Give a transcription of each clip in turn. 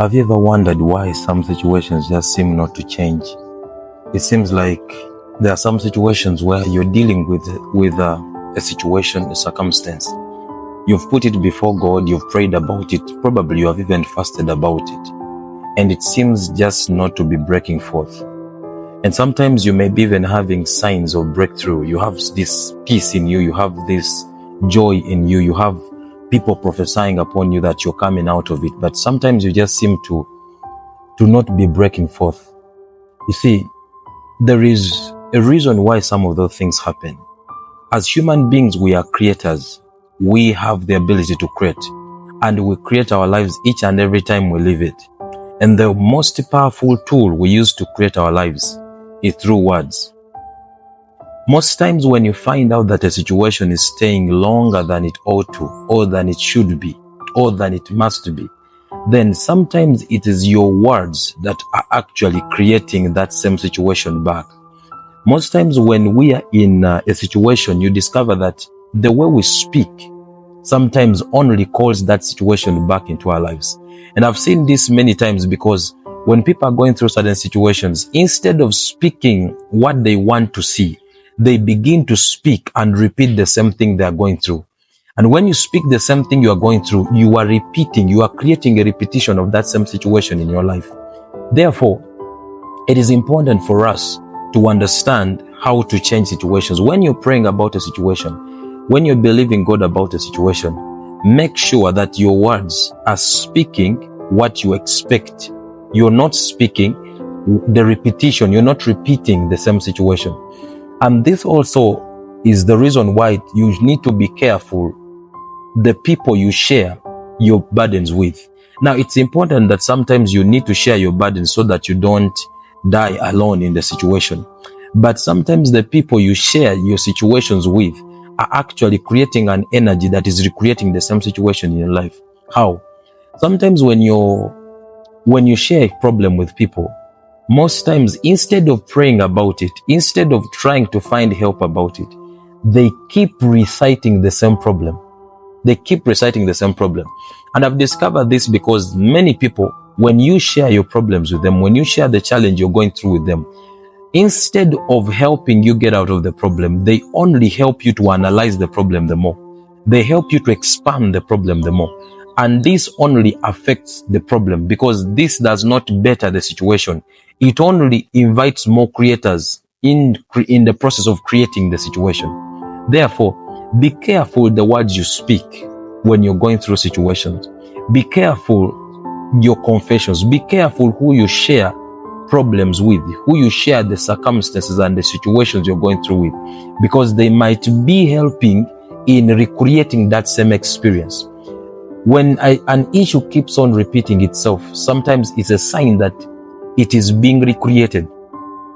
Have you ever wondered why some situations just seem not to change? It seems like there are some situations where you're dealing with a situation, a circumstance. You've put it before God, you've prayed about it, probably you have even fasted about it, and it seems just not to be breaking forth. And sometimes you may be even having signs of breakthrough. You have this peace in you, you have this joy in you, you have people prophesying upon you that you're coming out of it, but sometimes you just seem to not be breaking forth. You see, there is a reason why some of those things happen. As human beings, we are creators. We have the ability to create, and we create our lives each and every time we live it. And the most powerful tool we use to create our lives is through words. Most times when you find out that a situation is staying longer than it ought to, or than it should be, or than it must be, then sometimes it is your words that are actually creating that same situation back. Most times when we are in a situation, you discover that the way we speak sometimes only calls that situation back into our lives. And I've seen this many times, because when people are going through certain situations, instead of speaking what they want to see, they begin to speak and repeat the same thing they are going through. And when you speak the same thing you are going through, you are repeating, you are creating a repetition of that same situation in your life. Therefore, it is important for us to understand how to change situations. When you're praying about a situation, when you're believing God about a situation, make sure that your words are speaking what you expect. You're not speaking the repetition, you're not repeating the same situation. And this also is the reason why you need to be careful the people you share your burdens with. Now, it's important that sometimes you need to share your burdens so that you don't die alone in the situation. But sometimes the people you share your situations with are actually creating an energy that is recreating the same situation in your life. How? Sometimes when you share a problem with people, most times, instead of praying about it, instead of trying to find help about it, they keep reciting the same problem. They keep reciting the same problem. And I've discovered this because many people, when you share your problems with them, when you share the challenge you're going through with them, instead of helping you get out of the problem, they only help you to analyze the problem the more. They help you to expand the problem the more. And this only affects the problem, because this does not better the situation. It only invites more creators in the process of creating the situation. Therefore, be careful the words you speak when you're going through situations. Be careful your confessions. Be careful who you share problems with, who you share the circumstances and the situations you're going through with, because they might be helping in recreating that same experience. When an issue keeps on repeating itself, sometimes it's a sign that it is being recreated.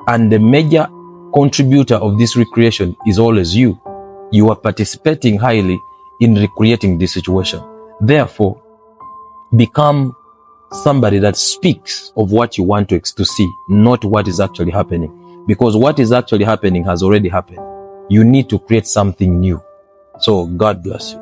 And the major contributor of this recreation is always you. You are participating highly in recreating this situation. Therefore, become somebody that speaks of what you want to see, not what is actually happening. Because what is actually happening has already happened. You need to create something new. So God bless you.